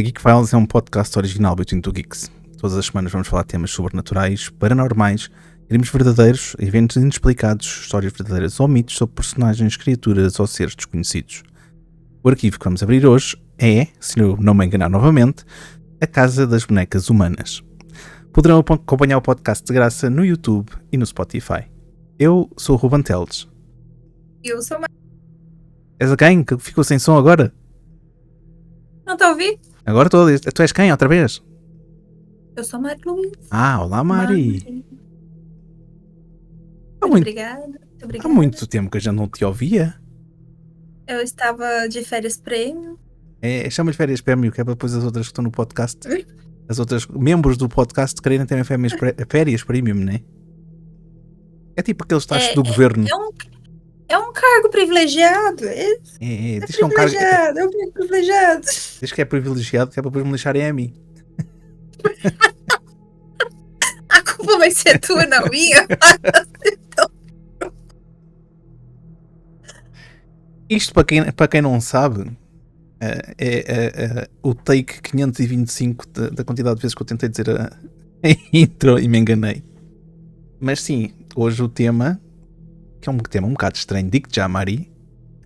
The Geek Files é um podcast original Between Two Geeks. Todas as semanas vamos falar de temas sobrenaturais, paranormais, crimes verdadeiros, eventos inexplicados, histórias verdadeiras ou mitos sobre personagens, criaturas ou seres desconhecidos. O arquivo que vamos abrir hoje é, se eu não me enganar novamente, a Casa das Bonecas Humanas. Poderão acompanhar o podcast de graça no YouTube e no Spotify. Eu sou o Ruben Teles. Eu sou És a quem? Que ficou sem som agora? Não está a ouvir? Agora estou. Tu és quem outra vez? Eu sou a Mari Luiz. Olá Mari. Muito obrigada. Há muito tempo que a gente não te ouvia. Eu estava de férias prêmio. Chama-lhe férias prémio, que é para depois as outras que estão no podcast, as outras membros do podcast quererem ter férias premium, não é? É tipo aqueles taxas do governo. É um cargo privilegiado. Diz que é um cargo. É um cargo privilegiado. Diz que é privilegiado, que é para depois me deixarem a mim. A culpa vai ser tua, não minha. Isto, para quem não sabe, é o take 525 da quantidade de vezes que eu tentei dizer a intro e me enganei. Mas sim, hoje o tema, que é um tema um bocado estranho, digo-te já, Mari,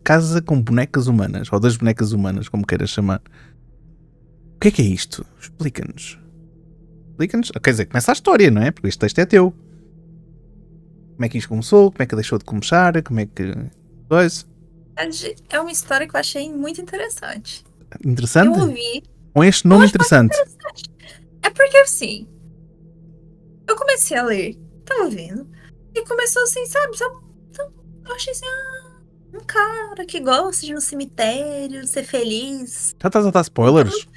casa com bonecas humanas, ou das bonecas humanas, como queiras chamar. O que é isto? Explica-nos. Quer dizer, começa a história, não é? Porque este texto é teu. Como é que isto começou? Como é que deixou de começar? Como é que... É uma história que eu achei muito interessante. Interessante? Eu ouvi. Com este nome interessante. É porque assim, eu comecei a ler, tava vendo, e começou assim, sabe? Eu achei assim, um cara que gosta de ir no cemitério, ser feliz. Já estás a dar spoilers?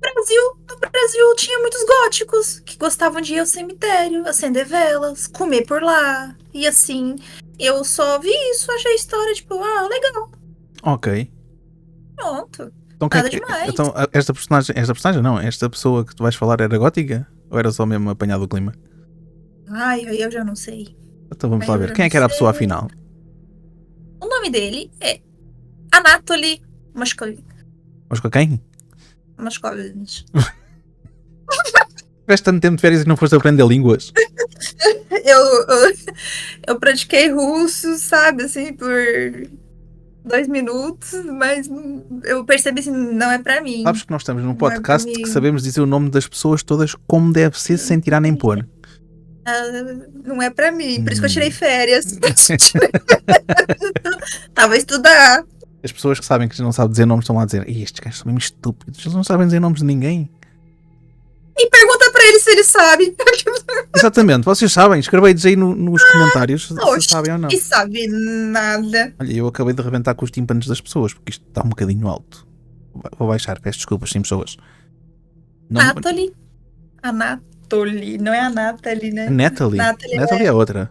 No Brasil tinha muitos góticos que gostavam de ir ao cemitério, acender velas, comer por lá. E assim, eu só vi isso, achei a história, tipo, legal. Ok. Pronto. Então, Nada demais. Então, esta personagem não, esta pessoa que tu vais falar era gótica? Ou era só mesmo apanhado do clima? Eu já não sei. Então vamos lá ver. Quem é que era a pessoa afinal? O nome dele é Anatoly Moscovitch. Mas com quem? Moscovitch. Tiveste tanto tempo de férias e não foste aprender línguas? Eu pratiquei russo, sabe, assim, por 2 minutos, mas eu percebi assim, não é pra mim. Sabes que nós estamos num podcast que sabemos dizer o nome das pessoas todas como deve ser, sem tirar nem pôr. Não é pra mim, por isso que eu tirei férias. Tava a estudar. As pessoas que sabem que não sabem dizer nomes estão lá a dizer: estes gajos são mesmo estúpidos, eles não sabem dizer nomes de ninguém. E pergunta pra ele se ele sabe. Exatamente, vocês sabem, escrevei-nos aí nos comentários se sabem ou não. E sabe nada. Olha, eu acabei de arrebentar com os tímpanos das pessoas, porque isto está um bocadinho alto. Vou baixar, peço desculpas, sim, pessoas. Anatoly, não é a Natalie, né? Natalie é outra.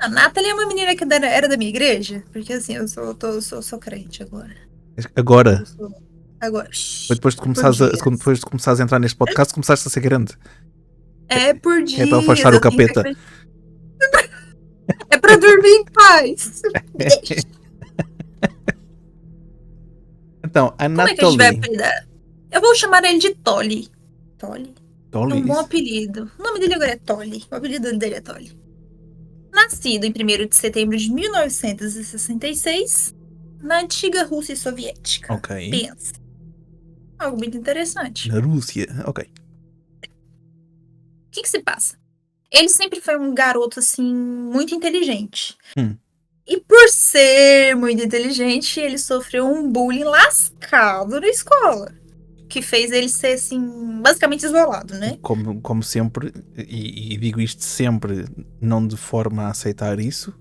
A Natalie é uma menina que era da minha igreja, porque assim, eu sou crente agora. Agora? Agora. Foi depois de começares a entrar neste podcast, começaste a ser grande. É por dia. É para afastar o capeta. É para dormir em paz. Então, a Como é que a gente vai apelidar? Eu vou chamar ele de Tolly. Tolly? É um bom apelido. O nome dele agora é Tolly. O apelido dele é Tolly. Nascido em 1º de setembro de 1966, na antiga Rússia soviética. Ok. Pensa. Algo muito interessante. Na Rússia, ok. O que se passa? Ele sempre foi um garoto, assim, muito inteligente. E por ser muito inteligente, ele sofreu um bullying lascado na escola. Que fez ele ser, assim, basicamente isolado, né? Como sempre, e digo isto sempre, não de forma a aceitar isso,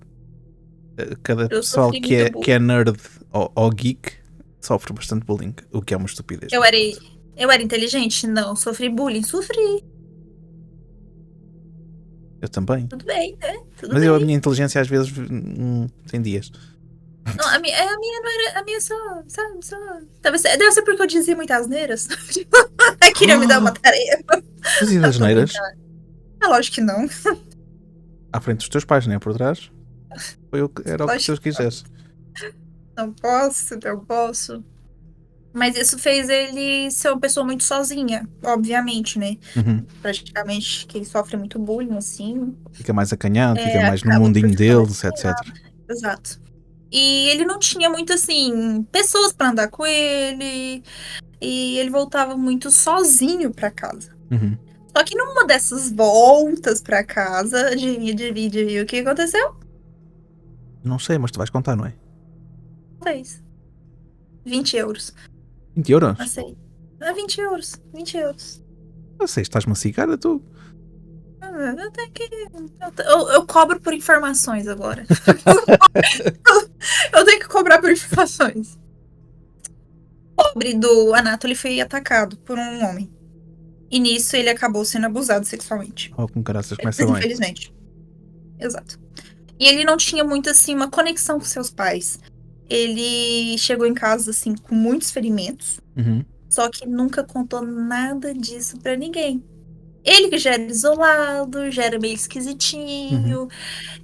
cada pessoal que é nerd ou geek sofre bastante bullying, o que é uma estupidez. Eu era inteligente? Não. Sofri bullying? Sofri. Eu também. Tudo bem, né? Mas a minha inteligência às vezes tem dias. Não, a minha não era. A minha só. Deve ser porque eu dizia muitas asneiras. Eu queria me dar uma tarefa. Dizia asneiras? Lógico que não. À frente dos teus pais, não é? Por trás? Era o que Deus quisesse. Não posso. Mas isso fez ele ser uma pessoa muito sozinha, obviamente, né? Praticamente, que ele sofre muito bullying, assim. Fica mais acanhado, fica mais no Acaba por mundinho ficar mais deles, etc. acanhado. Exato. E ele não tinha muito, assim, pessoas pra andar com ele. E ele voltava muito sozinho pra casa. Só que numa dessas voltas pra casa, adivinha, o que aconteceu? Não sei, mas tu vais contar, não é? Fez. 20 euros. 20 euros? Aceito. 20 euros. 20 euros. Não sei, estás-me a cigar, tu. Eu tenho que. Eu cobro por informações agora. Eu tenho que cobrar por informações. O pobre do Anatoly foi atacado por um homem. E nisso ele acabou sendo abusado sexualmente. Oh, com caraças, começa bem. Infelizmente. Exato. E ele não tinha muito, assim, uma conexão com seus pais. Ele chegou em casa, assim, com muitos ferimentos. Só que nunca contou nada disso pra ninguém. Ele que já era isolado, já era meio esquisitinho.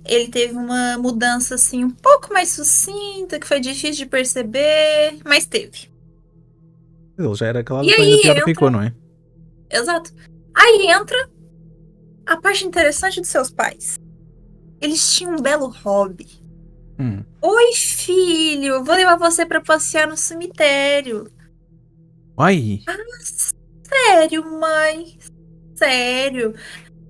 Ele teve uma mudança, assim, um pouco mais sucinta, que foi difícil de perceber, mas teve. Ele já era calado, E então ainda aí pior ficou, não é? Exato. Aí entra a parte interessante dos seus pais. Eles tinham um belo hobby. Oi, filho, vou levar você pra passear no cemitério. Ai! Sério, mãe? Sério?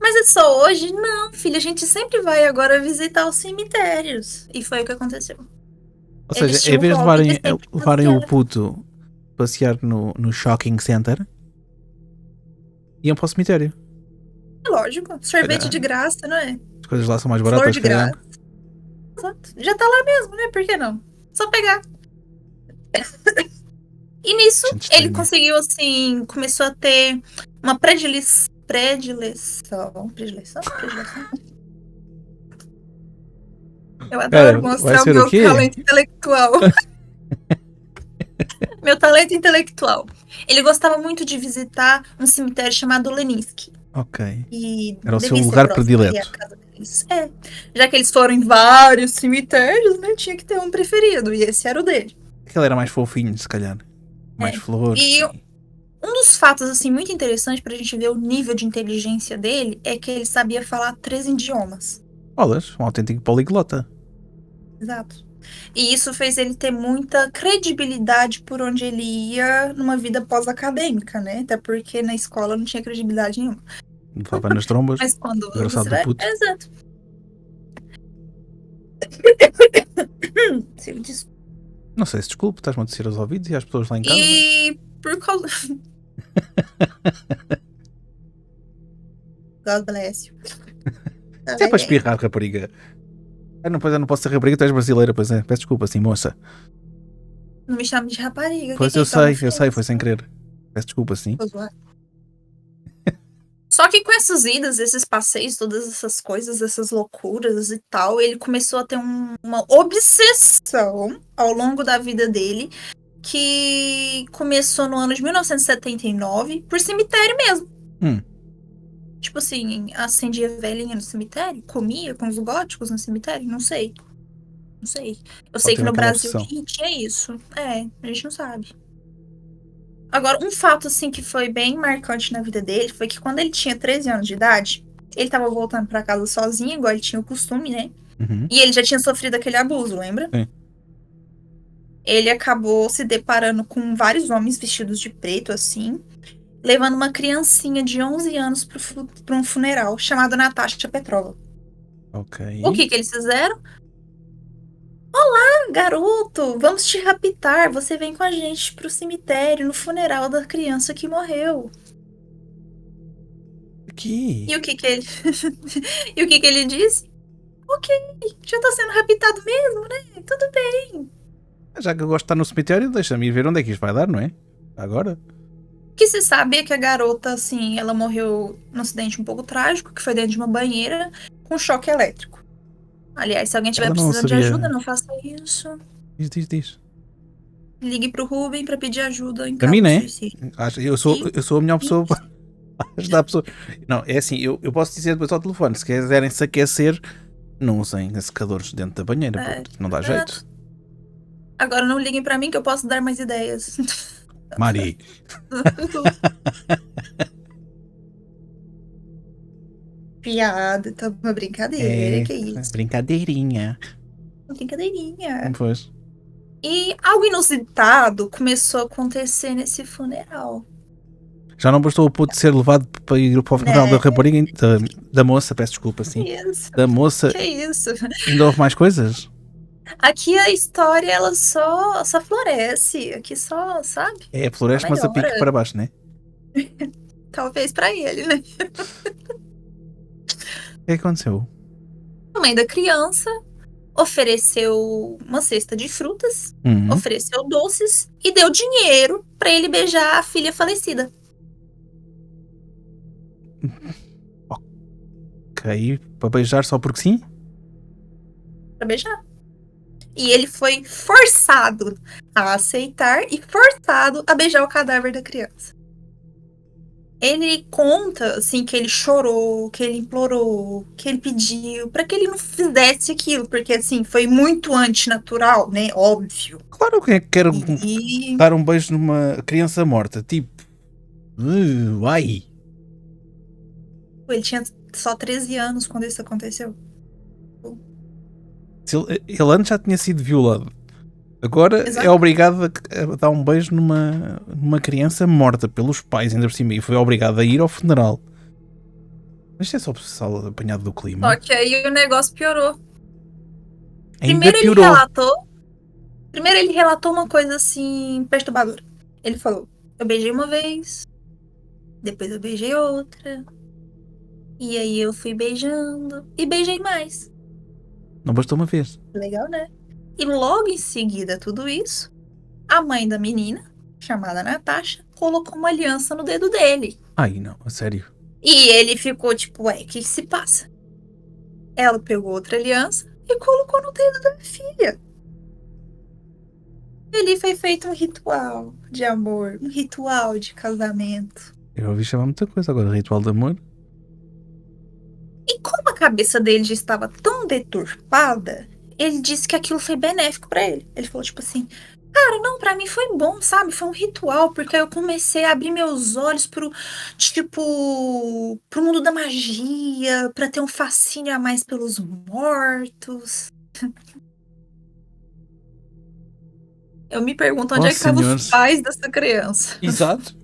Mas é só hoje? Não, filho, a gente sempre vai agora visitar os cemitérios. E foi o que aconteceu. Ou seja, em vez de levarem o puto passear no shopping center, iam para o cemitério. Lógico, sorvete de graça, não é? As coisas lá são mais baratas. Flor de graça. Exato. Já tá lá mesmo, né? Por que não? Só pegar. E nisso, ele conseguiu, assim, começou a ter uma predileção. Eu adoro mostrar o meu talento intelectual. Meu talento intelectual. Ele gostava muito de visitar um cemitério chamado Leninski. Ok. E era o seu lugar predileto. Já que eles foram em vários cemitérios, né? Tinha que ter um preferido. E esse era o dele. Aquele era mais fofinho, se calhar. Mais flores. E um dos fatos, assim, muito interessante pra gente ver o nível de inteligência dele é que ele sabia falar 3 idiomas. Olhas, um autêntico poliglota. Exato. E isso fez ele ter muita credibilidade por onde ele ia numa vida pós-acadêmica, né? Até porque na escola não tinha credibilidade nenhuma. Não falava nas trombas. Mas quando engraçado do puto. Exato. Não sei se desculpe, estás-me a descer aos ouvidos e às pessoas lá em casa. E por causa. God bless you. É para espirrar, rapariga. Eu não posso ser rapariga, tu és brasileira, pois é. Peço desculpa, sim, moça. Não me chame de rapariga. Pois eu sei, foi sem querer. Peço desculpa, sim. Só que com essas idas, esses passeios, todas essas coisas, essas loucuras e tal, ele começou a ter uma obsessão ao longo da vida dele, que começou no ano de 1979, por cemitério mesmo. Tipo assim, acendia velhinha no cemitério, comia com os góticos no cemitério, não sei. Não sei. Eu sei que no Brasil tinha isso. A gente não sabe. Agora, um fato, assim, que foi bem marcante na vida dele foi que quando ele tinha 13 anos de idade, ele tava voltando pra casa sozinho, igual ele tinha o costume, né? E ele já tinha sofrido aquele abuso, lembra? Sim. Ele acabou se deparando com vários homens vestidos de preto, assim, levando uma criancinha de 11 anos pra um funeral chamado Natasha Petrova. Ok. O que eles fizeram? Olá, garoto, vamos te raptar. Você vem com a gente pro cemitério no funeral da criança que morreu. E o que ele E o que ele disse? Ok, já tá sendo raptado mesmo, né? Tudo bem. Já que eu gosto de estar no cemitério, deixa-me ir ver onde é que isto vai dar, não é? Agora. O que se sabe é que a garota, assim, ela morreu num acidente um pouco trágico, que foi dentro de uma banheira com choque elétrico. Aliás, se alguém estiver precisando de ajuda, não faça isso. Diz. Ligue pro Ruben pra pedir ajuda em caso de suicídio. Eu sou a melhor pessoa para ajudar a pessoa. Não, é assim, eu posso dizer depois ao telefone, se quiserem se aquecer, não usem secadores dentro da banheira, porque não dá jeito. Agora não liguem pra mim que eu posso dar mais ideias. Mari. Piada, tá uma brincadeira, que isso? Brincadeirinha. Brincadeirinha. Pois. E algo inusitado começou a acontecer nesse funeral. Já não bastou o puto ser levado para ir para o funeral da rapariga, da moça, peço desculpa, sim. Que isso? Da moça. Que isso? Ainda houve mais coisas? Aqui a história, ela só floresce. Aqui só, sabe? É, floresce, mas a pique para baixo, né? Talvez pra ele, né? O que aconteceu? A mãe da criança ofereceu uma cesta de frutas, ofereceu doces e deu dinheiro pra ele beijar a filha falecida. Ok, para beijar só porque sim? Pra beijar. E ele foi forçado a aceitar e forçado a beijar o cadáver da criança. Ele conta, assim, que ele chorou, que ele implorou, que ele pediu pra que ele não fizesse aquilo, porque, assim, foi muito antinatural, né? Óbvio. Claro que quero dar um beijo numa criança morta, tipo... Uai! Ele tinha só 13 anos quando isso aconteceu. Ele antes já tinha sido violado. Agora é obrigado a dar um beijo numa criança morta pelos pais, ainda por cima, e foi obrigado a ir ao funeral. Isto é só o pessoal apanhado do clima. Só que aí o negócio piorou. Ainda piorou. Primeiro ele relatou uma coisa assim perturbadora. Ele falou: eu beijei uma vez, depois eu beijei outra, e aí eu fui beijando e beijei mais. Não bastou uma vez. Legal, né? E logo em seguida a tudo isso, a mãe da menina, chamada Natasha, colocou uma aliança no dedo dele. Ai, não, a sério. E ele ficou tipo, ué, o que se passa? Ela pegou outra aliança e colocou no dedo da filha. Ali foi feito um ritual de amor, um ritual de casamento. Eu ouvi chamar muita coisa agora, ritual de amor. E como a cabeça dele já estava tão deturpada, ele disse que aquilo foi benéfico pra ele. Ele falou tipo assim: cara, não, pra mim foi bom, sabe? Foi um ritual, porque aí eu comecei a abrir meus olhos pro mundo da magia, pra ter um fascínio a mais pelos mortos. Eu me pergunto onde é que estavam os pais dessa criança. Exato.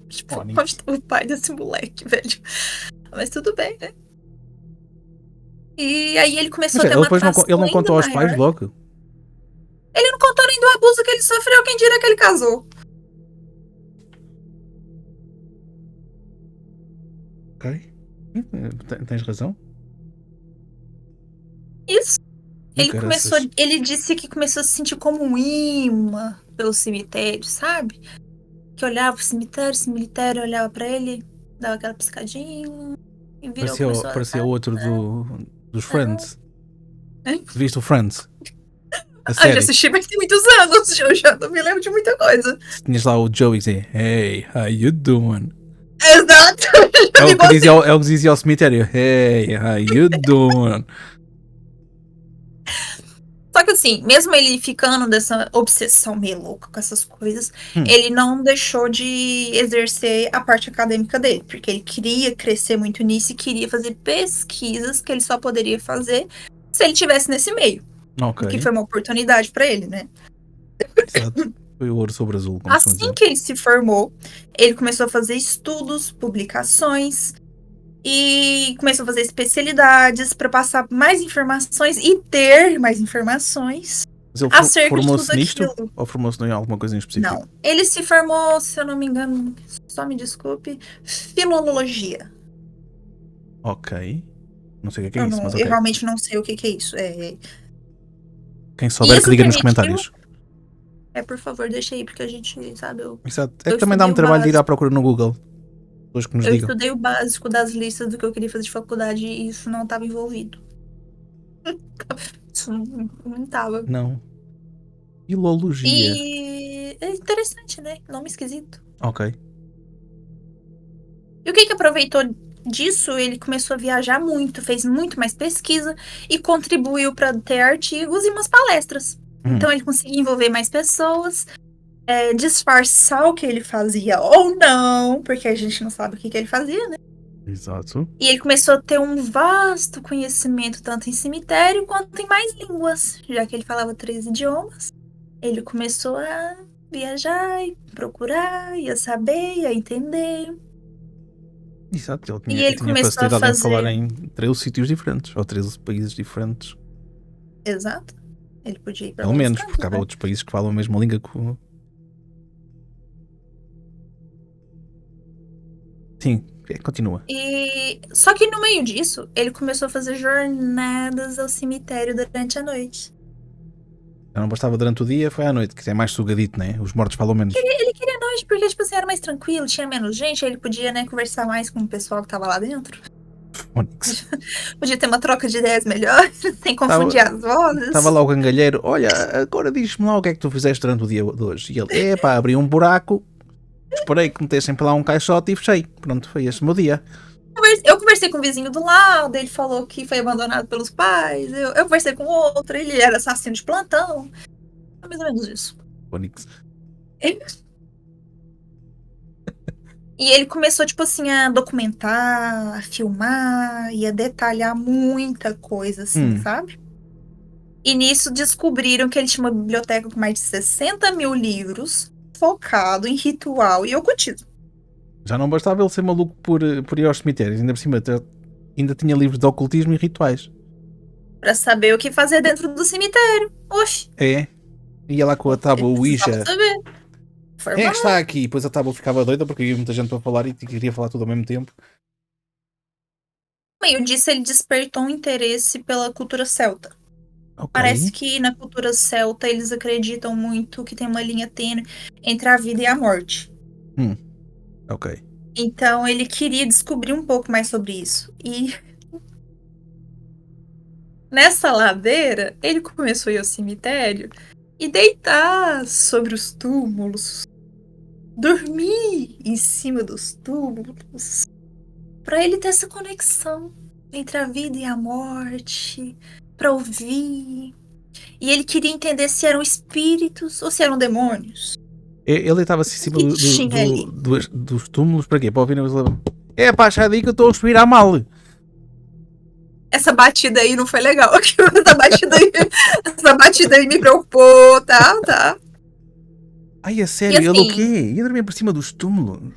Tipo, onde estava o pai desse moleque, velho? Mas tudo bem, né? E aí ele começou a ter uma atração ele não contou aos pais logo? Ele não contou nem do abuso que ele sofreu, quem dirá que ele casou. Ok. Tens razão. Isso. Ele disse que começou a se sentir como um imã pelo cemitério, sabe? Que olhava pro cemitério olhava pra ele, dava aquela piscadinha e virou. Parecia outro dos Friends. Viste o Friends? Eu já assisti, mas tem muitos anos. Eu já não me lembro de muita coisa. Tinhas lá o Joey dizer: Hey, how you doing? Exato. É o que dizia ao cemitério: Hey, how you doing? Só que assim, mesmo ele ficando dessa obsessão meio louca com essas coisas, ele não deixou de exercer a parte acadêmica dele, porque ele queria crescer muito nisso e queria fazer pesquisas que ele só poderia fazer se ele estivesse nesse meio. Okay. Que foi uma oportunidade pra ele, né? Exato. Foi o ouro sobre azul. Assim que ele se formou, ele começou a fazer estudos, publicações e começou a fazer especialidades para passar mais informações e ter mais informações. Mas ele formou-se nisto? Ou formou-se em alguma coisa em específico? Não. Ele se formou, se eu não me engano, só me desculpe, filologia. Ok. Não sei o que é isso, mas ok. Eu realmente não sei o que é isso. Quem souber que diga nos comentários. Por favor, deixa aí, porque a gente, sabe... Exato. É que também dá-me trabalho de ir à procura no Google. Que nos eu digam. Estudei o básico das listas do que eu queria fazer de faculdade e isso não estava envolvido. Isso não estava. Não. Filologia. E é interessante, né? Nome esquisito. Ok. E o que aproveitou disso? Ele começou a viajar muito, fez muito mais pesquisa e contribuiu para ter artigos e umas palestras. Então ele conseguia envolver mais pessoas disfarçar o que ele fazia ou não, porque a gente não sabe o que ele fazia, né? Exato. E ele começou a ter um vasto conhecimento, tanto em cemitério quanto em mais línguas, já que ele falava 3 idiomas. Ele começou a viajar, e procurar, ia saber, ia entender. Exato, ele E tinha, ele tinha começou a facilidade em falar fazer. em 13 sítios diferentes, ou 13 países diferentes. Exato. Ele podia ir para Pelo vários menos, cantos, porque há né? outros países que falam a mesma língua que o. Sim, continua. E só que no meio disso, ele começou a fazer jornadas ao cemitério durante a noite. Já não bastava durante o dia, foi à noite, que é mais sugadito, né? Os mortos falam menos. Ele queria a noite porque, tipo assim, era mais tranquilo, tinha menos gente, aí ele podia, né, conversar mais com o pessoal que tava lá dentro. Onix. Podia ter uma troca de ideias melhor, sem confundir as Estava vozes. lá o gangalheiro, olha, agora diz-me lá o que é que tu fizeste durante o dia de hoje. E ele, abri um buraco, esperei que metessem para lá um caixote e fechei. Pronto, foi esse o meu dia. Eu conversei com o vizinho do lado, ele falou que foi abandonado pelos pais. Eu conversei com outro, ele era assassino de plantão. É mais ou menos isso. Onix. E ele começou, tipo assim, a documentar, a filmar e a detalhar muita coisa, assim, sabe? E nisso descobriram que ele tinha uma biblioteca com mais de 60 mil livros, focado em ritual e ocultismo. Já não bastava ele ser maluco por ir aos cemitérios, ainda por cima ainda tinha livros de ocultismo e rituais. Pra saber o que fazer dentro do cemitério. Oxi. É. Ia lá com a tábua Ele precisava Ouija. saber. É que está aqui. Depois a tábua ficava doida porque havia muita gente para falar e queria falar tudo ao mesmo tempo. No meio disso, ele despertou um interesse pela cultura celta. Ok. Parece que na cultura celta eles acreditam muito que tem uma linha tênue entre a vida e a morte. Ok. Então ele queria descobrir um pouco mais sobre isso. E nessa ladeira, ele começou a ir ao cemitério e deitar sobre os túmulos, dormir em cima dos túmulos, para ele ter essa conexão entre a vida e a morte, para ouvir. E ele queria entender se eram espíritos ou se eram demônios. Ele estava assim em cima O que tinha ali? dos túmulos para quê? Para ouvir os. É pá, já digo que eu estou a respirar mal. Essa batida aí não foi legal. Essa batida aí me preocupou, tá? Ai, é sério, E ele o assim, quê? Ia dormir por cima dos túmulos?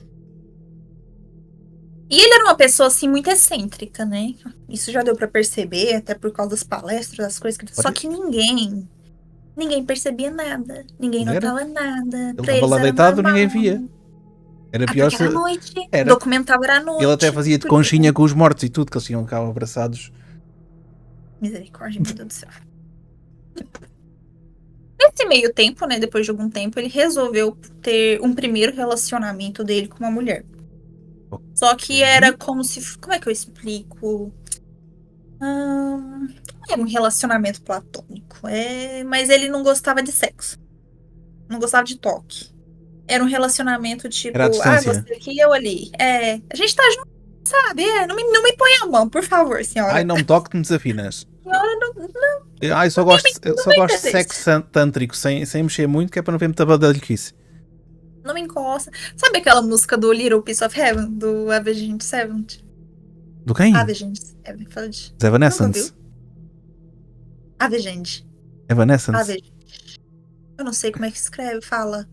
e ele era uma pessoa assim muito excêntrica, né? Isso já deu pra perceber, até por causa das palestras, das coisas que. Só Olha, que ninguém percebia nada, ninguém era. notava nada. Ele Pra estava eles lá era deitado, normal. ninguém via. Era pior Porque se. era noite. Era. Documentava era noite. Ele até fazia de conchinha com os mortos e tudo, que eles tinham cá abraçados. Misericórdia, meu Deus do céu. Nesse meio tempo, né, depois de algum tempo, ele resolveu ter um primeiro relacionamento dele com uma mulher. Só que era como se... Como é que eu explico? Não era um relacionamento platônico. Mas ele não gostava de sexo. Não gostava de toque. Era um relacionamento Era à tipo... Ah, distância. você aqui, eu ali. A gente tá junto, sabe? Não me põe a mão, por favor, Ai, senhora. não me toque, me desafinas. Senhora, não, Ai, eu não só me gosto de interessa. sexo tântrico, sem mexer muito, que é para não ver muita badalhoquice. Não me encosta. Sabe aquela música do Little Piece of Heaven, do Avenged Seventh? Do quem? Avenged Seventh. Nunca viu? Evanescence. Avenged. Evanescence. Eu não sei como é que escreve, fala.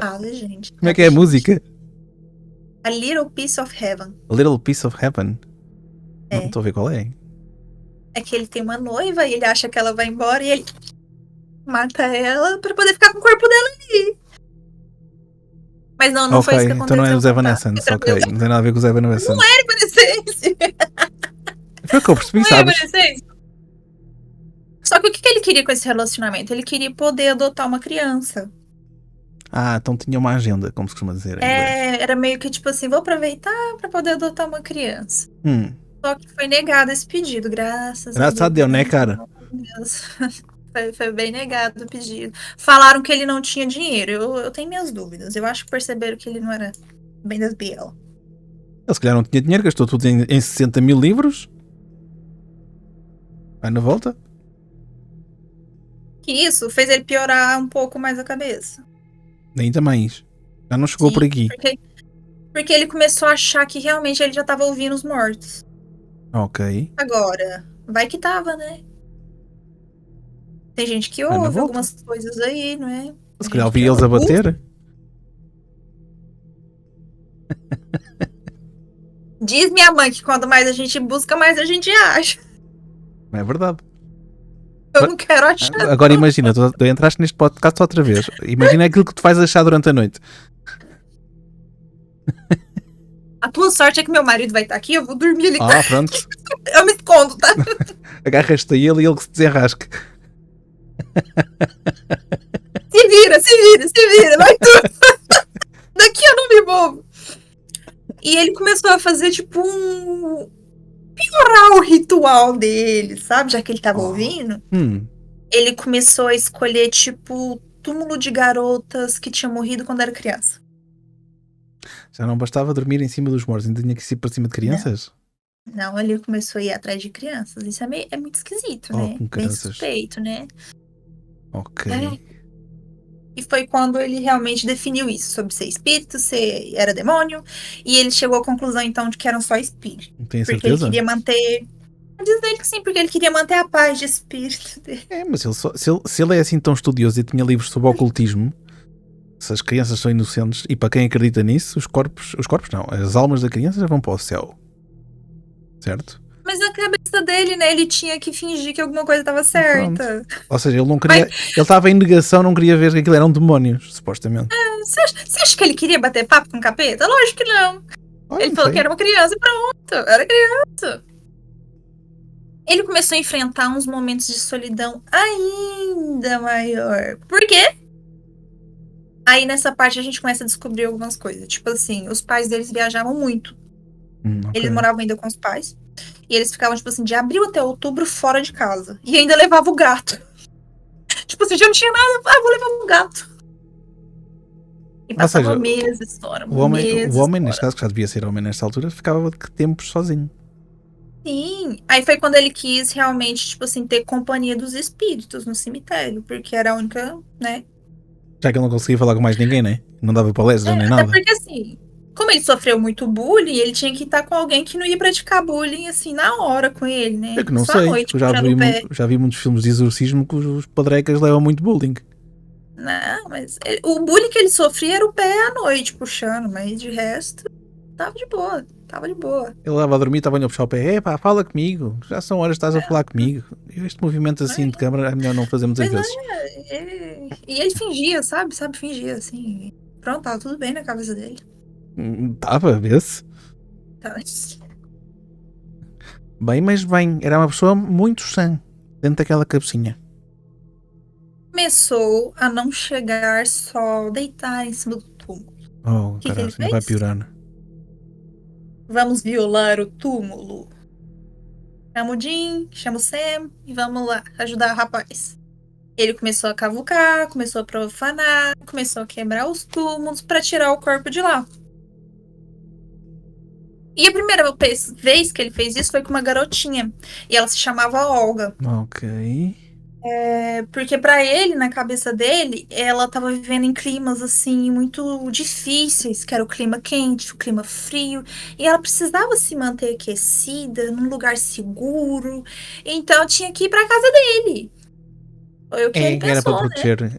Avenged. Como é que é a música? A Little Piece of Heaven. A Little Piece of Heaven. Não É. estou a ver qual é. É que ele tem uma noiva e ele acha que ela vai embora e ele mata ela pra poder ficar com o corpo dela ali. Mas não foi isso que Ok, então não é aconteceu. os Evanescence, ok. Não tem nada a ver com os Evanescence. Não era Evanescence. Foi o que eu percebi, Não era sabes? Evanescence. Só que o que ele queria com esse relacionamento? Ele queria poder adotar uma criança. Ah, então tinha uma agenda, como se costuma dizer em inglês. Era meio que tipo assim, vou aproveitar pra poder adotar uma criança. Hum. Só que foi negado esse pedido, graças Graças a Deus, né, cara? Deus. Foi bem negado o pedido. Falaram que ele não tinha dinheiro. Eu tenho minhas dúvidas. Eu acho que perceberam que ele não era bem das Biel. Ele se calhar não tinha dinheiro, gastou tudo em 60 mil livros. Vai na volta. Que isso fez ele piorar um pouco mais a cabeça. Ainda mais. Já não chegou Sim, por aqui. Porque ele começou a achar que realmente ele já tava ouvindo os mortos. Ok. Agora, vai que tava, né? Tem gente que Vai na ouve volta. algumas coisas aí, não é? Se Tem calhar gente ouvi que eles a ouve. bater. Diz minha mãe que quanto mais a gente busca, mais a gente acha. Não é verdade. Eu não quero achar. Agora imagina, tu entraste neste podcast outra vez. Imagina aquilo que tu vais achar durante a noite. A tua sorte é que meu marido vai estar aqui, eu vou dormir ali. Ah, pronto. Eu me escondo, tá? Agarras-te a ele e ele que se desenrasque. Se vira, vai tu. Daqui eu não me movo. E ele começou a fazer, tipo, piorar o ritual dele, sabe? Já que ele tava ouvindo. Ele começou a escolher, tipo, túmulo de garotas que tinham morrido quando era criança. Já não bastava dormir em cima dos mortos, ainda tinha que ir para cima de crianças? Não, ele começou a ir atrás de crianças. Isso é muito esquisito, né? Com Bem crianças. suspeito, né? Ok. E foi quando ele realmente definiu isso, sobre ser espírito, se era demônio. E ele chegou à conclusão, então, de que eram só espíritos. Tem Porque ele certeza? queria manter... Diz ele que sim, porque ele queria manter a paz de espírito dele. Mas se ele é assim tão estudioso e tinha livros sobre ocultismo, se as crianças são inocentes, e para quem acredita nisso, os corpos não, as almas da criança já vão para o céu. Certo? Mas na cabeça dele, né, ele tinha que fingir que alguma coisa estava certa. Pronto. Ou seja, ele não queria. Ele estava em negação, não queria ver que aquilo eram demónios, supostamente. Você acha que ele queria bater papo com o capeta? Lógico que não. Olha, Ele falou que era uma criança e pronto. Era criança. Ele começou a enfrentar uns momentos de solidão ainda maior. Por quê? Aí nessa parte a gente começa a descobrir algumas coisas. Tipo assim, os pais deles viajavam muito. Okay. Eles moravam ainda com os pais. E eles ficavam, tipo assim, de abril até outubro fora de casa. E ainda levava o gato. Tipo assim, já não tinha nada. Vou levar o gato. E passava meses fora. O homem, neste caso, que já devia ser homem nesta altura, ficava de tempos sozinho. Sim. Aí foi quando ele quis realmente, tipo assim, ter companhia dos espíritos no cemitério. Porque era a única, né? Já que ele não conseguia falar com mais ninguém, né? Não dava palestra nem nada. Até porque assim, como ele sofreu muito bullying, ele tinha que estar com alguém que não ia praticar bullying assim na hora com ele, né? É que não Só sei. à noite, Eu já vi muitos filmes de exorcismo que os padrecas levam muito bullying. Não, mas o bullying que ele sofria era o pé à noite puxando, mas de resto, tava de boa. Ele estava a dormir, estava a puxar o pé. Epá, fala comigo. Já são horas, estás a falar comigo. Este movimento assim de câmara é melhor não fazer muitas vezes. E ele fingia, sabe? Fingia assim. Pronto, tava tudo bem na cabeça dele. Tava, vê-se. Tá. Bem, mas bem, era uma pessoa muito sã dentro daquela cabecinha. Começou a não chegar só deitar em cima do túmulo. Oh, caralho, não vai piorar. Vamos violar o túmulo. Chama o Jim, chama o Sam e vamos lá ajudar o rapaz. Ele começou a cavucar, começou a profanar, começou a quebrar os túmulos para tirar o corpo de lá. E a primeira vez que ele fez isso foi com uma garotinha. E ela se chamava Olga. Ok. Porque para ele, na cabeça dele, ela estava vivendo em climas assim muito difíceis, que era o clima quente, o clima frio, e ela precisava se manter aquecida, num lugar seguro. Então tinha que ir para casa dele. Foi o que ele pensou, era para proteger. Né?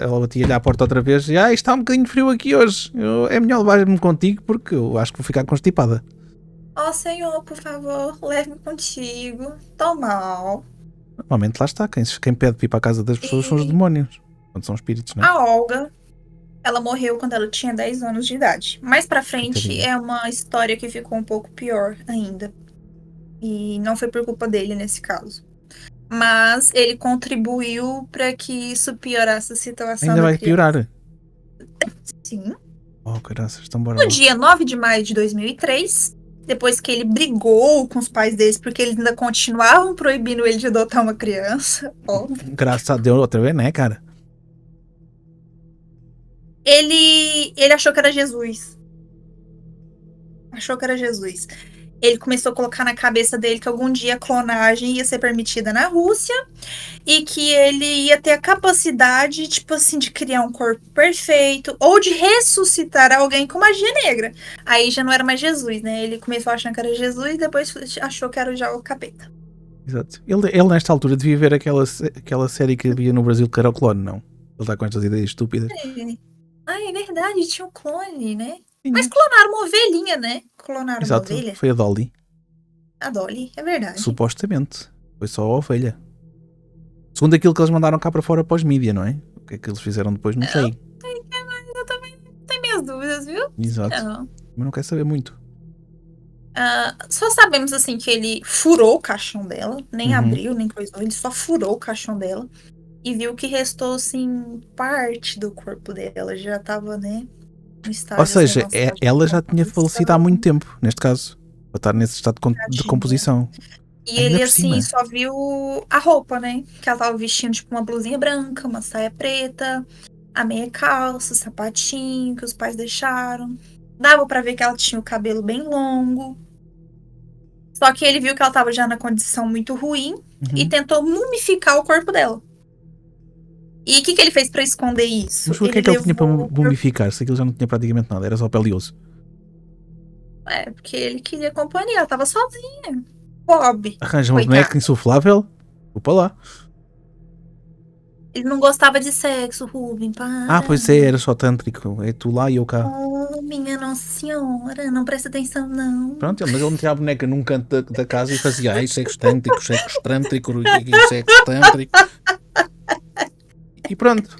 Ela batia-lhe à porta outra vez e está um bocadinho frio aqui hoje. É melhor levar-me contigo porque eu acho que vou ficar constipada. Ó Senhor, por favor, leve-me contigo. Tô mal. Normalmente lá está. Quem pede para ir para a casa das pessoas são os demónios. Quando são espíritos, não é? A Olga, ela morreu quando ela tinha 10 anos de idade. Mais pra frente é uma história que ficou um pouco pior ainda. E não foi por culpa dele nesse caso. Mas ele contribuiu para que isso piorasse a situação. Ainda vai piorar? Sim. Oh, graças, então bora No lá. dia 9 de maio de 2003, depois que ele brigou com os pais deles, porque eles ainda continuavam proibindo ele de adotar uma criança. Óbvio. Graças a Deus, outra vez, né, cara? Ele achou que era Jesus. Ele começou a colocar na cabeça dele que algum dia a clonagem ia ser permitida na Rússia e que ele ia ter a capacidade, tipo assim, de criar um corpo perfeito ou de ressuscitar alguém com magia negra. Aí já não era mais Jesus, né? Ele começou achando que era Jesus e depois achou que era já o capeta. Exato. Ele nesta altura devia ver aquela série que havia no Brasil que era o Clone, não? Ele está com estas ideias estúpidas. É verdade, tinha um clone, né? Sim. Mas clonaram uma ovelhinha, né? Clonaram Exato, uma ovelha. foi a Dolly. A Dolly, é verdade. Supostamente. Foi só a ovelha. Segundo aquilo que eles mandaram cá para fora para os mídia, não é? O que é que eles fizeram depois, não sei. Eu também tenho minhas dúvidas, viu? Exato. Não. Mas não quer saber muito. Só sabemos assim que ele furou o caixão dela, nem abriu, nem coisou, ele só furou o caixão dela e viu que restou assim parte do corpo dela, já tava, né, no estágio. Ou seja, ela já tinha falecido há muito tempo, neste caso, para estar nesse estado de composição. E ele assim só viu a roupa, né, que ela tava vestindo tipo uma blusinha branca, uma saia preta, a meia calça, sapatinho que os pais deixaram. Dava pra ver que ela tinha o cabelo bem longo. Só que ele viu que ela tava já na condição muito ruim e tentou mumificar o corpo dela. E o que ele fez pra esconder isso? Mas o que é que ele tinha para mumificar? Se aquilo já não tinha praticamente nada, era só pele e osso. Porque ele queria companhia, ela tava sozinha. Pobre. Arranja uma boneca insuflável, vou para lá. Ele não gostava de sexo, Ruben. Pois é, era só tântrico. É tu lá e eu cá. Oh, minha Nossa Senhora, não presta atenção, não. Pronto, mas ele metia a boneca num canto da casa e fazia sexo tântrico, sexo tântrico, sexo tântrico. E pronto.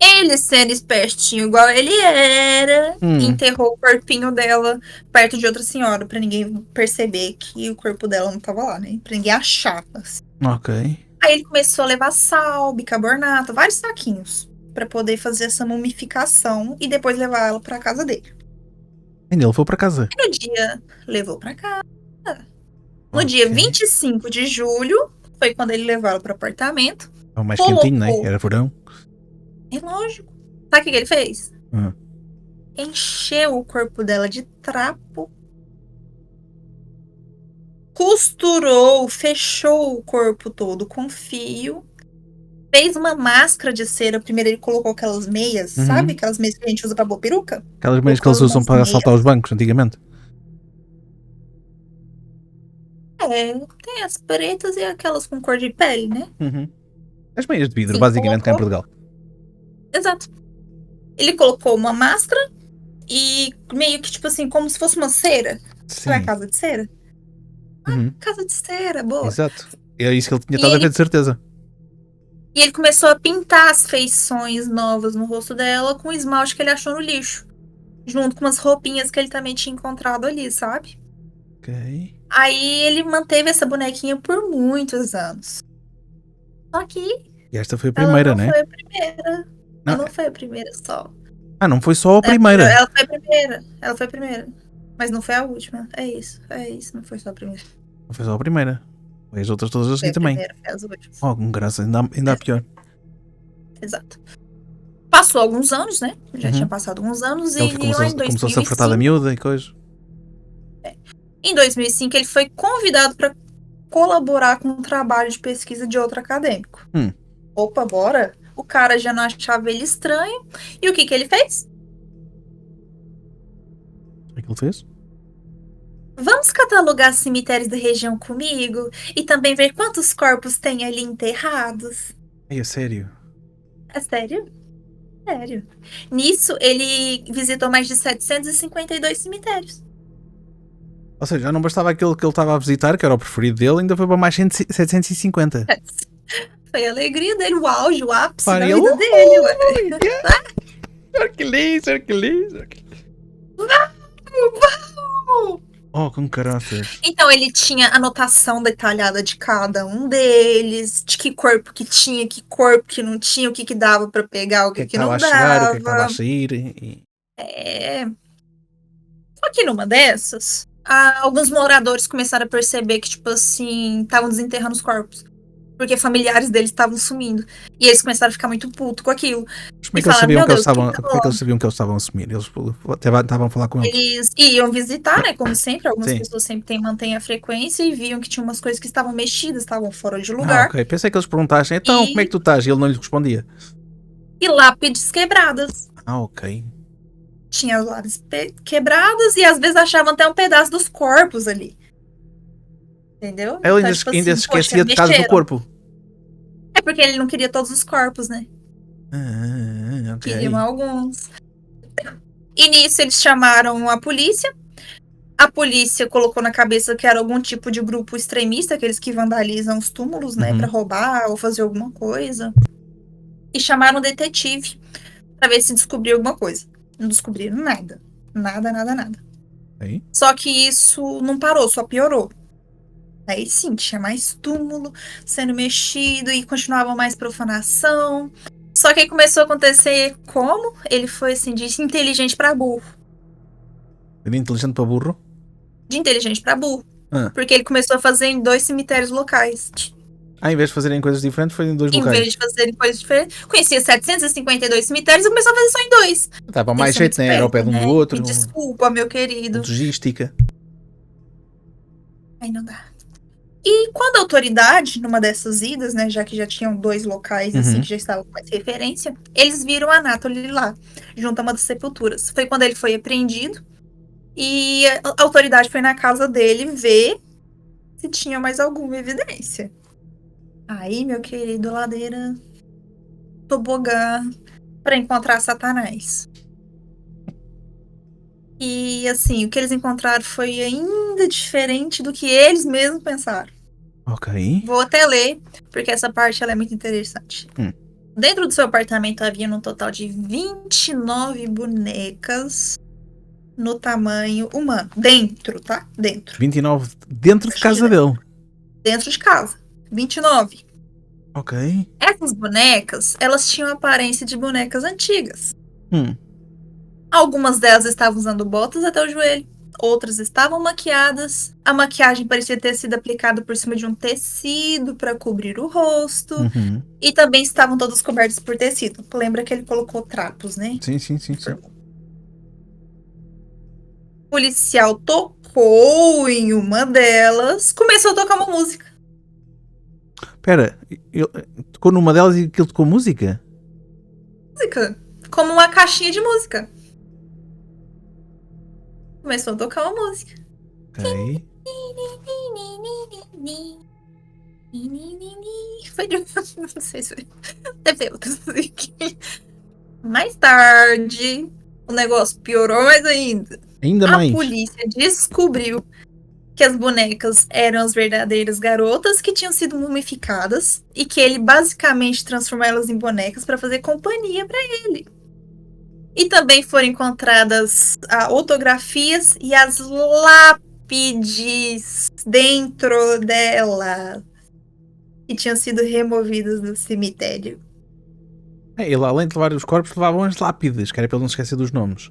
Ele, sendo espertinho igual ele era, enterrou o corpinho dela perto de outra senhora, pra ninguém perceber que o corpo dela não tava lá, né? Pra ninguém achar. Assim. Ok. Aí ele começou a levar sal, bicarbonato, vários saquinhos, pra poder fazer essa mumificação e depois levar ela pra casa dele. E ele foi pra casa? No dia, levou pra casa. No dia 25 de julho, foi quando ele levou ela pro apartamento. É o mais quentinho, né? Era verão. É lógico. Sabe o que ele fez? Encheu o corpo dela de trapo. Costurou, fechou o corpo todo com fio. Fez uma máscara de cera. Primeiro ele colocou aquelas meias, sabe? Aquelas meias que a gente usa pra pôr peruca. Aquelas meias que eles usam para assaltar os bancos antigamente. Tem as pretas e aquelas com cor de pele, né? As meias de vidro, basicamente, cá em Portugal. Exato. Ele colocou uma máscara e meio que, tipo assim, como se fosse uma cera. Sabe a casa de cera? Casa de cera, boa. Exato. É isso que ele tinha estado a ver, de certeza. E ele começou a pintar as feições novas no rosto dela com o esmalte que ele achou no lixo. Junto com umas roupinhas que ele também tinha encontrado ali, sabe? Ok. Aí ele manteve essa bonequinha por muitos anos. Só que... E esta foi a primeira, né? Ela não foi a primeira. Ela não foi a primeira só. Não foi só a primeira. Ela foi a primeira. Ela foi a primeira. Mas não foi a última. É isso. Não foi só a primeira. Não foi só a primeira. Foi as outras todas a seguir também. Foi as últimas. Com graça, ainda pior. Exato. Passou alguns anos, né? Já tinha passado alguns anos. Ele começou-se a fartar da miúda e coisa. Em 2005, ele foi convidado para colaborar com um trabalho de pesquisa de outro acadêmico. Opa, bora! O cara já não achava ele estranho. E o que ele fez? O que ele fez? Vamos catalogar cemitérios da região comigo e também ver quantos corpos tem ali enterrados. É sério? É sério? Sério. Nisso, ele visitou mais de 752 cemitérios. Ou seja, já não bastava aquele que ele estava a visitar, que era o preferido dele, ainda foi para mais 750. Foi a alegria dele, o auge, o ápice da vida dele. Hercules. Oh, com caraças. Então, ele tinha anotação detalhada de cada um deles, de que corpo que tinha, que corpo que não tinha, o que dava pra pegar, o que não dava. Chegar, o que estava a sair. Só que numa dessas, alguns moradores começaram a perceber que, tipo assim, estavam desenterrando os corpos. Porque familiares deles estavam sumindo. E eles começaram a ficar muito putos com aquilo. Mas como é que eles sabiam que eles estavam, como é que eles sabiam que eles estavam a sumir? Eles estavam a falar com eles? Eles iam visitar, né? Como sempre, algumas Sim. pessoas sempre mantêm a frequência e viam que tinha umas coisas que estavam mexidas, estavam fora de lugar. Ok. Pensei que eles perguntassem, então, como é que tu estás? E ele não lhe respondia. E lápides quebradas. Ok. Tinha as lápides quebradas e às vezes achavam até um pedaço dos corpos ali. Entendeu? Ele então, tipo ainda assim, se esquecia de casa do corpo. É porque ele não queria todos os corpos, né? Ok. Queriam alguns. E nisso eles chamaram a polícia. A polícia colocou na cabeça que era algum tipo de grupo extremista, aqueles que vandalizam os túmulos, né? Pra roubar ou fazer alguma coisa. E chamaram um detetive pra ver se descobriu alguma coisa. Não descobriram nada. Nada. Okay. Só que isso não parou, só piorou. Aí sim, tinha mais túmulo sendo mexido e continuava mais profanação. Só que aí começou a acontecer como ele foi assim, de inteligente pra burro. De inteligente para burro? De inteligente pra burro. Porque ele começou a fazer em 2 cemitérios locais. Em vez de fazerem coisas diferentes, foi em 2 locais. Em vez de fazerem coisas diferentes, conhecia 752 cemitérios e começou a fazer só em 2. Tava mais jeito, né? Era ao pé de um do outro. Me desculpa, meu querido. Logística. Aí não dá. E quando a autoridade, numa dessas idas, né, já que já tinham 2 locais assim que já estavam com essa referência, eles viram a Anatoly lá, junto a uma das sepulturas. Foi quando ele foi apreendido e a autoridade foi na casa dele ver se tinha mais alguma evidência. Aí, meu querido, ladeira tobogã para encontrar Satanás. E assim, o que eles encontraram foi ainda diferente do que eles mesmos pensaram. Ok. Vou até ler, porque essa parte ela é muito interessante. Dentro do seu apartamento havia um total de 29 bonecas no tamanho humano. Dentro, tá? Dentro. 29 dentro de casa dele. Dentro de casa. 29. Ok. Essas bonecas, elas tinham a aparência de bonecas antigas. Algumas delas estavam usando botas até o joelho. Outras estavam maquiadas. A maquiagem parecia ter sido aplicada por cima de um tecido para cobrir o rosto. E também estavam todas cobertas por tecido. Lembra que ele colocou trapos, né? Sim. O policial tocou em uma delas. Começou a tocar uma música. Pera, tocou numa delas e aquilo tocou música? Música. Como uma caixinha de música. Começou a tocar uma música. Ok. Foi de... Não sei se foi... Deve ter outras musiquinhas. Mais tarde, o negócio piorou mais ainda. Ainda mais. A polícia descobriu que as bonecas eram as verdadeiras garotas que tinham sido mumificadas e que ele basicamente transformou elas em bonecas para fazer companhia para ele. E também foram encontradas autografias e as lápides dentro dela que tinham sido removidas do cemitério. Ele, além de levar os corpos, levavam as lápides, que era para ele não esquecer dos nomes.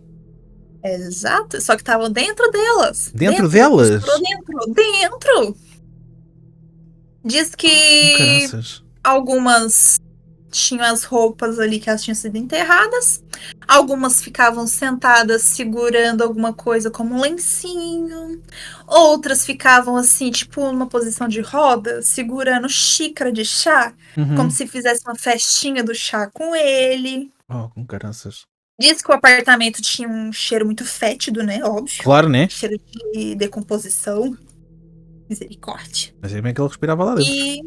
Exato, só que estavam dentro delas. Dentro delas? Dentro. Diz que algumas tinham as roupas ali que elas tinham sido enterradas. Algumas ficavam sentadas segurando alguma coisa como um lencinho. Outras ficavam assim, tipo numa posição de roda, segurando xícara de chá, como se fizesse uma festinha do chá com ele. Com caraças. Diz que o apartamento tinha um cheiro muito fétido, né? Óbvio. Claro, né? Cheiro de decomposição. Misericórdia. Mas é bem que ele respirava lá dentro. E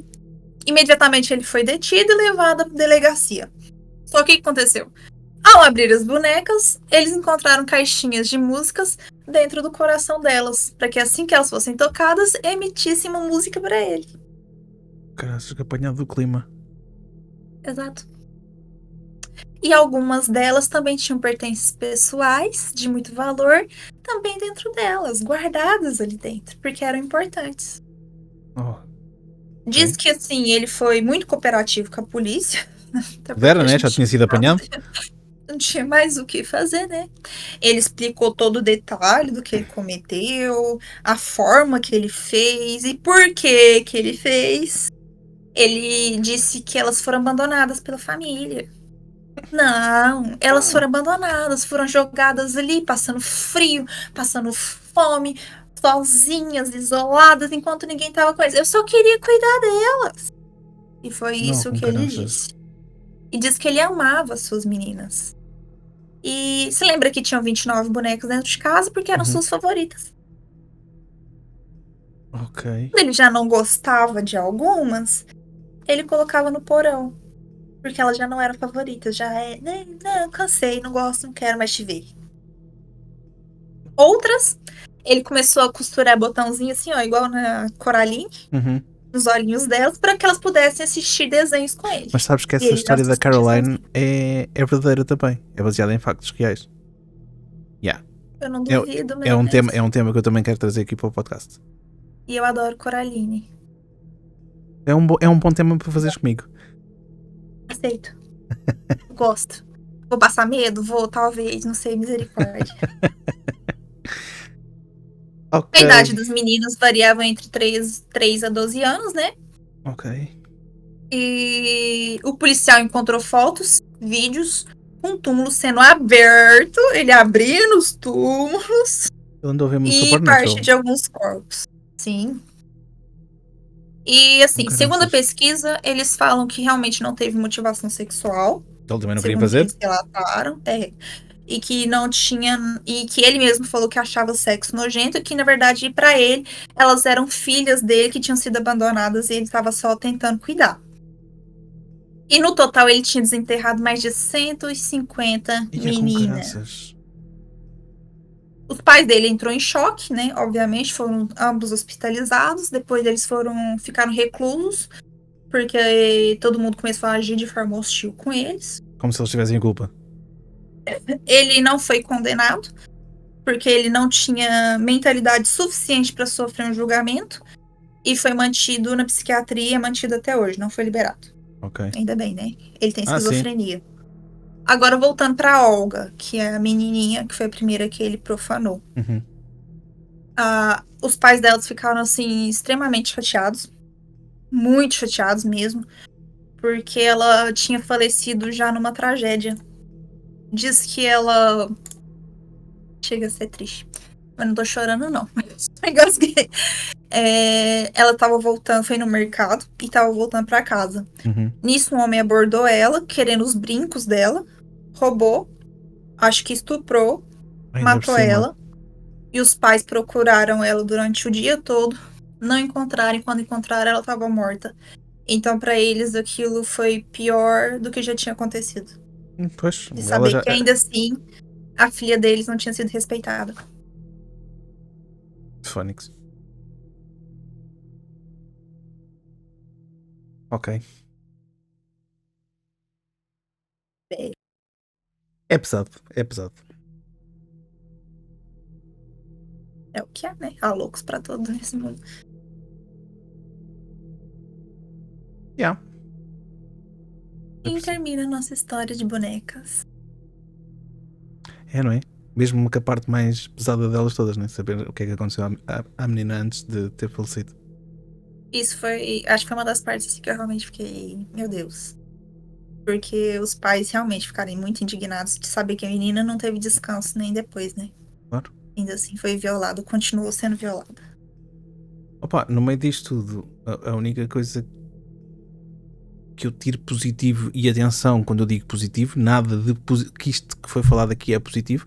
imediatamente ele foi detido e levado à delegacia. Só que o que aconteceu? Ao abrir as bonecas, eles encontraram caixinhas de músicas dentro do coração delas, para que assim que elas fossem tocadas, emitissem uma música para ele. Caraças, que apanhado do clima. Exato. E algumas delas também tinham pertences pessoais de muito valor, também dentro delas, guardadas ali dentro, porque eram importantes. Diz que assim, ele foi muito cooperativo com a polícia. Vera, né? Já tinha sido apanhado. Não tinha mais o que fazer, né? Ele explicou todo o detalhe do que ele cometeu, a forma que ele fez e por que ele fez. Ele disse que elas foram abandonadas pela família. Não, elas foram abandonadas, foram jogadas ali, passando frio, passando fome, sozinhas, isoladas, enquanto ninguém tava com eles. Eu só queria cuidar delas. E foi isso que ele disse. E disse que ele amava as suas meninas. E se lembra que tinham 29 bonecas dentro de casa porque eram suas favoritas. Ok. Quando ele já não gostava de algumas, ele colocava no porão. Porque elas já não eram favoritas. Já é. Não, cansei, não gosto, não quero mais te ver. Outras, ele começou a costurar botãozinho assim, ó, igual na Coraline, nos olhinhos delas, para que elas pudessem assistir desenhos com ele. Mas sabes que essa história da Caroline é verdadeira também. É baseada em factos reais. Yeah. Eu não duvido, é um tema que eu também quero trazer aqui para o podcast. E eu adoro Coraline. É um bom tema para fazeres comigo. Aceito. Gosto. Vou passar medo? Vou, talvez, não sei, misericórdia. Okay. A idade dos meninos variava entre 3 a 12 anos, né? Ok. E o policial encontrou fotos, vídeos, um túmulo sendo aberto, ele abrindo os túmulos. Ele andou a ver muito e Supernatural. parte de alguns corpos. Sim. E assim, segundo a pesquisa, eles falam que realmente não teve motivação sexual. Ele também não queria fazer? Eles relataram. E que não tinha. E que ele mesmo falou que achava o sexo nojento, e que, na verdade, para ele, elas eram filhas dele que tinham sido abandonadas e ele estava só tentando cuidar. E no total ele tinha desenterrado mais de 150 meninas. Os pais dele entrou em choque, né? Obviamente, foram ambos hospitalizados. Depois eles ficaram reclusos, porque todo mundo começou a agir de forma hostil com eles. Como se eles tivessem culpa. Ele não foi condenado, porque ele não tinha mentalidade suficiente para sofrer um julgamento. E foi mantido na psiquiatria, mantido até hoje, não foi liberado. Ok. Ainda bem, né? Ele tem esquizofrenia. Sim. Agora, voltando pra Olga, que é a menininha, que foi a primeira que ele profanou. Os pais delas ficaram, assim, extremamente chateados. Muito chateados mesmo. Porque ela tinha falecido já numa tragédia. Diz que ela... Chega a ser triste. Mas não tô chorando, não. Ela tava voltando, foi no mercado e tava voltando pra casa. Nisso, um homem abordou ela, querendo os brincos dela, roubou, acho que estuprou, matou ela. E os pais procuraram ela durante o dia todo, não encontraram, e quando encontraram, ela tava morta. Então, pra eles, aquilo foi pior do que já tinha acontecido. Pois, de saber que ainda assim, a filha deles não tinha sido respeitada. Phonics. Ok. É pesado, é pesado. É o que é, né? Há loucos pra todos nesse mundo. Yeah. E termina a nossa história de bonecas. É, não é? Mesmo que a parte mais pesada delas todas, né? Saber o que é que aconteceu à menina antes de ter falecido. Isso foi, acho que foi uma das partes assim, que eu realmente fiquei, meu Deus. Porque os pais realmente ficaram muito indignados de saber que a menina não teve descanso nem depois, né? Claro. Ainda assim foi violado, continuou sendo violada. Opa, no meio disto tudo, a única coisa que eu tiro positivo, e atenção, quando eu digo positivo, nada de que isto que foi falado aqui é positivo,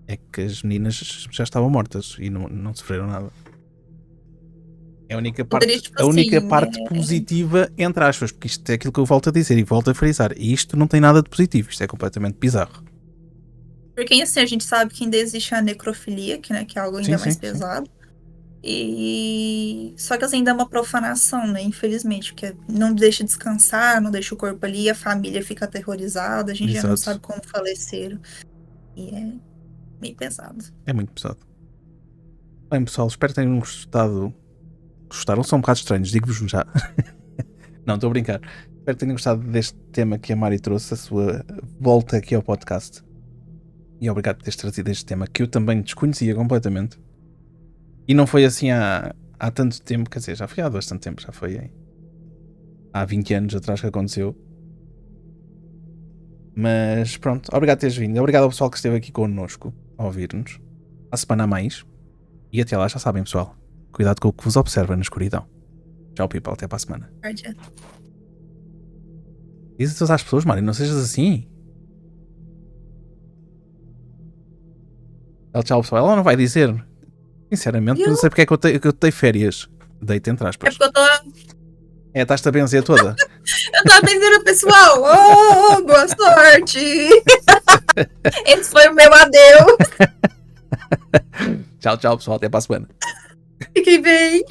é que as meninas já estavam mortas e não sofreram nada. É a única parte positiva, entre aspas, porque isto é aquilo que eu volto a dizer e volto a frisar. E isto não tem nada de positivo, isto é completamente bizarro. Porque assim, a gente sabe que ainda existe a necrofilia, que, né, que é algo ainda mais pesado. E só que assim, ainda é uma profanação, né? Infelizmente, porque não deixa descansar, não deixa o corpo ali, a família fica aterrorizada, a gente já não sabe como faleceram. E é meio pesado. É muito pesado. Bem, pessoal, espero que tenham gostado. Gostaram? São um bocado estranhos, digo-vos já. Não, estou a brincar. Espero que tenham gostado deste tema que a Mari trouxe, a sua volta aqui ao podcast. E obrigado por teres trazido este tema que eu também desconhecia completamente. E não foi assim há tanto tempo, quer dizer, já foi há bastante tempo, já foi há 20 anos atrás que aconteceu. Mas pronto, obrigado por teres vindo. Obrigado ao pessoal que esteve aqui connosco a ouvir-nos. À semana a mais. E até lá, já sabem, pessoal. Cuidado com o que vos observa na escuridão. Tchau, people. Até para a semana. Diz isso às pessoas, Mário. Não sejas assim. Tchau, pessoal. Ela não vai dizer. Sinceramente, não sei porque é que eu te dei férias. Deito entre aspas. É porque eu tô... Estás-te a benzer toda. Eu tô benzendo o pessoal. Oh, boa sorte. Esse foi o meu adeus. Tchau, pessoal. Até para a semana. Fiquem bem.